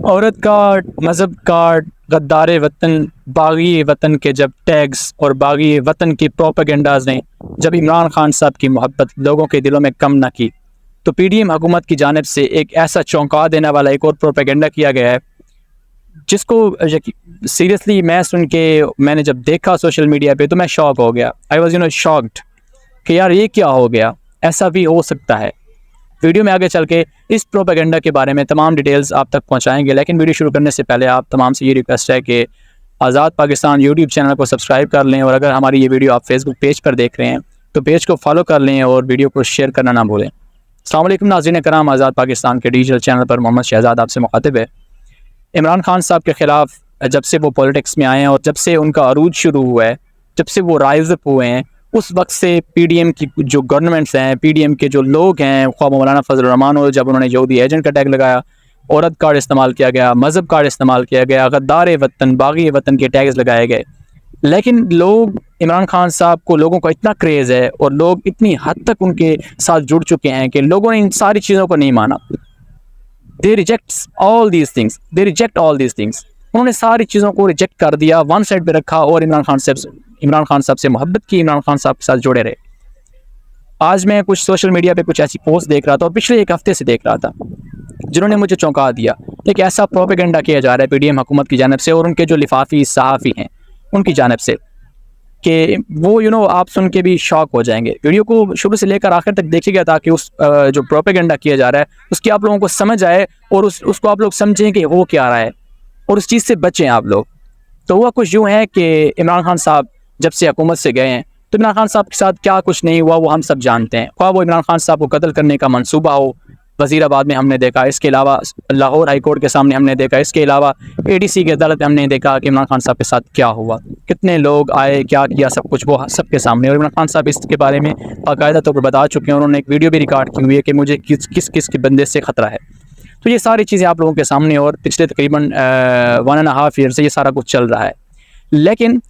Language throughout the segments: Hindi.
औरत का, मज़हब का, गद्दार वतन, बागी वतन के जब टैग्स और बागी वतन की प्रोपेगेंडाज ने जब इमरान खान साहब की मोहब्बत लोगों के दिलों में कम ना की, तो पीडीएम हुकूमत की जानिब से एक ऐसा चौंका देने वाला एक और प्रोपेगेंडा किया गया है जिसको सीरियसली मैं सुन के, मैंने जब देखा सोशल मीडिया पे तो मैं शॉक हो गया। आई वॉज शॉक्ड कि यार ये क्या हो गया, ऐसा भी हो सकता है। वीडियो में आगे चल के इस प्रोपेगेंडा के बारे में तमाम डिटेल्स आप तक पहुंचाएंगे, लेकिन वीडियो शुरू करने से पहले आप तमाम से ये रिक्वेस्ट है कि आज़ाद पाकिस्तान यूट्यूब चैनल को सब्सक्राइब कर लें, और अगर हमारी ये वीडियो आप फेसबुक पेज पर देख रहे हैं तो पेज को फॉलो कर लें और वीडियो को शेयर करना ना भूलें। अस्सलाम वालेकुम नाज़रीन कराम, आज़ाद पाकिस्तान के डिजिटल चैनल पर मोहम्मद शहजाद आपसे मुखातिब है। इमरान खान साहब के ख़िलाफ़ जब से वो पॉलिटिक्स में आए हैं और जब से उनका अरूज शुरू हुआ है, जब से वो राइज़ अप हुए हैं, उस वक्त से पीडीएम की जो गवर्नमेंट्स हैं, पीडीएम के जो लोग हैं, ख्वाह मौलाना फजल रहमान हो, जब उन्होंने यहूदी एजेंट का टैग लगाया, औरत कार्ड इस्तेमाल किया गया, मज़हब कार्ड इस्तेमाल किया गया, गद्दार वतन, बागी वतन के टैग्स लगाए गए, लेकिन लोग इमरान खान साहब को, लोगों का इतना क्रेज़ है और लोग इतनी हद तक उनके साथ जुड़ चुके हैं कि लोगों ने इन सारी चीज़ों को नहीं माना। दे reject all these things, they reject all these things. उन्होंने सारी चीज़ों को रिजेक्ट कर दिया, वन साइड पे रखा और इमरान खान साहब से मोहब्बत की, इमरान खान साहब के साथ जुड़े रहे। आज मैं कुछ सोशल मीडिया पे कुछ ऐसी पोस्ट देख रहा था और पिछले एक हफ्ते से देख रहा था जिन्होंने मुझे चौंका दिया। एक ऐसा प्रोपेगेंडा किया जा रहा है पीडीएम हुकूमत की जानिब से और उनके जो लिफाफी सहाफ़ी हैं उनकी जानिब से कि वो आप सुन के भी शॉक हो जाएंगे। वीडियो को शुरू से लेकर आखिर तक देखिएगा ताकि उस जो प्रोपेगेंडा किया जा रहा है उसकी आप लोगों को समझ आए और उसको आप लोग समझें कि हो क्या रहा है और उस चीज़ से बचें आप लोग। तो हुआ कुछ यूँ है कि इमरान खान साहब जब से हुकूमत से गए हैं तो इमरान खान साहब के साथ क्या कुछ नहीं हुआ वो हम सब जानते हैं। ख्वाह वो इमरान खान साहब को कत्ल करने का मंसूबा हो, वज़ीराबाद में हमने देखा, इसके अलावा लाहौर हाई कोर्ट के सामने हमने देखा, इसके अलावा एडीसी की अदालत में हमने देखा कि इमरान खान साहब के साथ क्या हुआ, कितने लोग आए, क्या किया, सब कुछ वो सबके सामने। और इमरान खान साहब इसके बारे में बाकायदा तौर पर बता चुके हैं, उन्होंने एक वीडियो भी रिकॉर्ड की हुई है कि मुझे किस किस के बंदे से ख़तरा है। तो ये सारी चीज़ें आप लोगों के सामने और पिछले तकरीबन 1.5 ईयर से ये सारा कुछ चल रहा है। लेकिन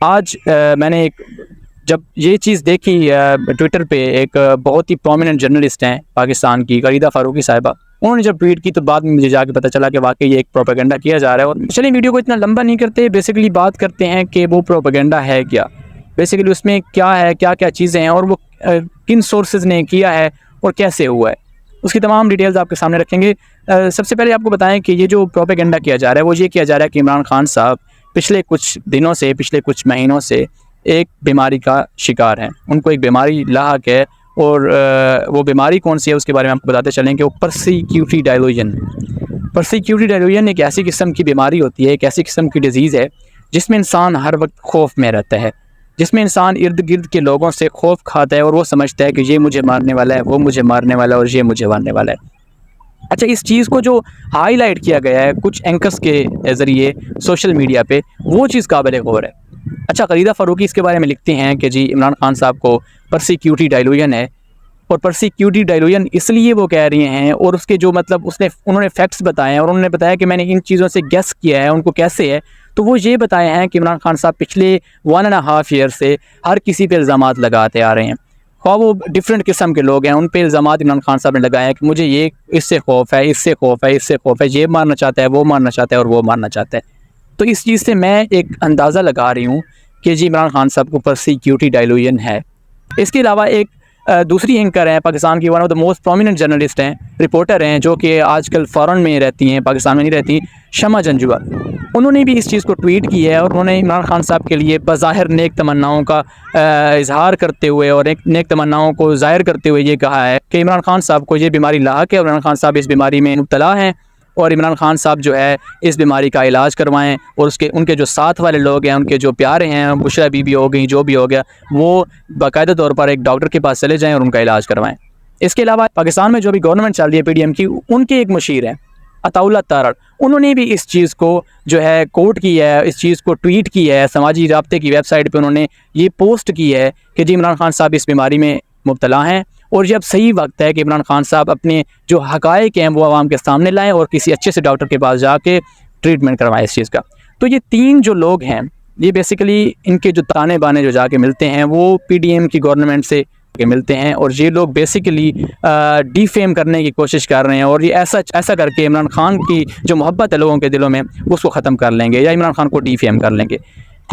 आज मैंने जब ये चीज़ देखी ट्विटर पे, एक बहुत ही प्रोमिनेंट जर्नलिस्ट हैं पाकिस्तान की, गरीदा फ़ारूकी साहिबा, उन्होंने जब ट्वीट की तो बाद में मुझे जाके पता चला कि वाकई ये एक प्रोपेगेंडा किया जा रहा है। और चलिए वीडियो को इतना लंबा नहीं करते, बेसिकली बात करते हैं कि वो प्रोपेगेंडा है क्या, बेसिकली उसमें क्या है, क्या क्या चीज़ें हैं और वो किन सोर्सेज ने किया है और कैसे हुआ है, उसकी तमाम डिटेल्स आपके सामने रखेंगे। सबसे पहले आपको बताएं कि ये जो प्रोपेगेंडा किया जा रहा है वो ये किया जा रहा है कि इमरान खान साहब पिछले कुछ दिनों से, पिछले कुछ महीनों से एक बीमारी का शिकार हैं, उनको एक बीमारी लाहक है और वो बीमारी कौन सी है उसके बारे में आपको बताते चलें कि वो पर्सीक्यूटरी डायलूजन। पर्सीक्यूटरी डायलूजन एक ऐसी किस्म की बीमारी होती है, एक ऐसी किस्म की डिजीज़ है जिसमें इंसान हर वक्त खौफ में रहता है, जिसमें इंसान इर्द गिर्द के लोगों से खौफ खाता है और वो समझता है कि ये मुझे मारने वाला है, वो मुझे मारने वाला है और ये मुझे मारने वाला है। अच्छा, इस चीज़ को जो हाईलाइट किया गया है कुछ एंकर्स के ज़रिए सोशल मीडिया पे, वो चीज़ काबिल गौर है। अच्छा, गरीदा फ़ारूकी इसके बारे में लिखते हैं कि जी इमरान खान साहब को पर्सीक्यूटरी डायलूजन है और पर्सीक्यूटरी डायलूजन इसलिए वो कह रही हैं और उसके जो मतलब उन्होंने फैक्ट्स बताए हैं और उन्होंने बताया कि मैंने इन चीज़ों से गेस किया है उनको कैसे है। तो वो ये बताए हैं कि इमरान खान साहब पिछले 1.5 ईयर से हर किसी पे इल्ज़ामात लगाते आ रहे हैं, ख्वाह वो डिफरेंट किस्म के लोग हैं, उन पे इल्ज़ामात इमरान खान साहब ने लगाया है कि मुझे ये इससे खौफ है, इससे खौफ है, इससे खौफ है, ये मारना चाहता है, वो मारना चाहता है और वो मारना चाहता है। तो इस चीज़ से मैं एक अंदाज़ा लगा रही हूँ कि जी इमरान खान साहब को पर्सीक्यूटरी डायलूजन है। इसके अलावा एक दूसरी एंकर हैं पाकिस्तान की, one of the most prominent journalist हैं, रिपोर्टर हैं, जो कि आजकल फ़ॉरेन में रहती हैं, पाकिस्तान में नहीं रहती, शमा जंजुआ। उन्होंने भी इस चीज़ को ट्वीट की है और उन्होंने इमरान खान साहब के लिए बज़ाहिर नेक तमन्नाओं का इजहार करते हुए और एक नेक तमन्नाओं को ज़ाहिर करते हुए ये कहा है कि इमरान खान साहब को ये बीमारी लाहक है और इमरान खान साहब इस बीमारी में मुब्तला हैं और इमरान खान साहब जो है इस बीमारी का इलाज करवाएं और उनके जो साथ वाले लोग हैं, उनके जो प्यारे हैं, बुशरा बीबी हो गई, जो भी हो गया, वो बाकायदा तौर पर एक डॉक्टर के पास चले जाएं और उनका इलाज करवाएं। इसके अलावा पाकिस्तान में जो भी गवर्नमेंट चल रही है पीडीएम की, उनके एक मुशीर हैं अताउल्ला तारड़, उन्होंने भी इस चीज़ को जो है कोट की है, इस चीज़ को ट्वीट की है, समाजी राब्ते की वेबसाइट पर उन्होंने ये पोस्ट की है कि जी इमरान खान साहब इस बीमारी में मुब्तला हैं और जब सही वक्त है कि इमरान खान साहब अपने जो हक़ाइक़ हैं वो आवाम के सामने लाएं और किसी अच्छे से डॉक्टर के पास जाके ट्रीटमेंट करवाएं इस चीज़ का। तो ये 3 जो लोग हैं, ये बेसिकली इनके जो ताने बाने जो जाके मिलते हैं वो पीडीएम की गवर्नमेंट से के मिलते हैं और ये लोग बेसिकली डिफेम करने की कोशिश कर रहे हैं और ये ऐसा करके इमरान खान की जो मोहब्बत है लोगों के दिलों में उसको ख़त्म कर लेंगे या इमरान खान को डिफेम कर लेंगे।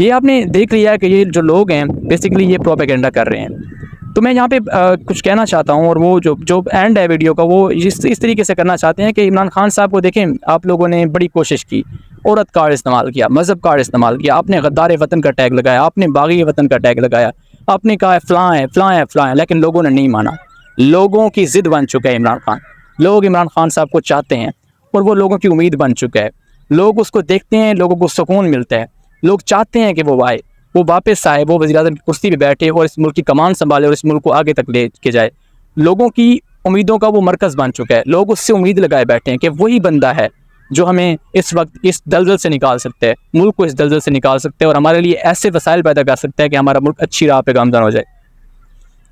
ये आपने देख लिया कि ये जो लोग हैं बेसिकली ये प्रोपेगेंडा कर रहे हैं। तो मैं यहाँ पे कुछ कहना चाहता हूँ और वो जो एंड है वीडियो का वो इस तरीके से करना चाहते हैं कि इमरान खान साहब को देखें, आप लोगों ने बड़ी कोशिश की, औरत कार्ड इस्तेमाल किया, मज़हब कार्ड इस्तेमाल किया, आपने गद्दार वतन का टैग लगाया, आपने बागी वतन का टैग लगाया, आपने कहा है फ़लाँ है फ़लाँ है फ़लाँ है, लेकिन लोगों ने नहीं माना। लोगों की ज़िद बन चुका है इमरान खान। लोग इमरान खान साहब को चाहते हैं और वो लोगों की उम्मीद बन चुका है। लोग उसको देखते हैं, लोगों को सुकून मिलता है, लोग चाहते हैं कि वो आए, वो वापस आए, वो वज़ीर-ए-आज़म की कुर्सी पे बैठे और इस मुल्क की कमान संभाले और इस मुल्क को आगे तक ले के जाए। लोगों की उम्मीदों का वो मरकज़ बन चुका है। लोग उससे उम्मीद लगाए बैठे हैं कि वही बंदा है जो हमें इस वक्त इस दलदल से निकाल सकता है, मुल्क को इस दलदल से निकाल सकता है और हमारे लिए ऐसे वसाइल पैदा कर सकता है कि हमारा मुल्क अच्छी राह पे गामज़न हो जाए।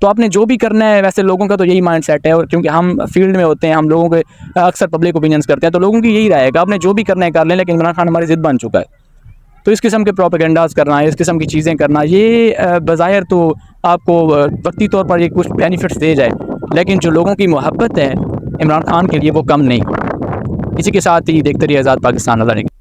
तो आपने जो भी करना है, वैसे लोगों का तो यही माइंड सेट है और क्योंकि हम फील्ड में होते हैं, हम लोगों के अक्सर पब्लिक ओपिनियंस करते हैं, तो लोगों की यही रहेगा आपने जो भी करना है कर लें, लेकिन इमरान खान हमारी ज़िद बन चुका है। तो इस किस्म के प्रोपेगेंडास करना, इस किस्म की चीज़ें करना, ये बज़ाहिर तो आपको वक्ती तौर पर ये कुछ बेनिफिट्स दे जाए, लेकिन जो लोगों की मोहब्बत है इमरान खान के लिए वो कम नहीं। इसी के साथ ही देखते रहिए आज़ाद पाकिस्तान।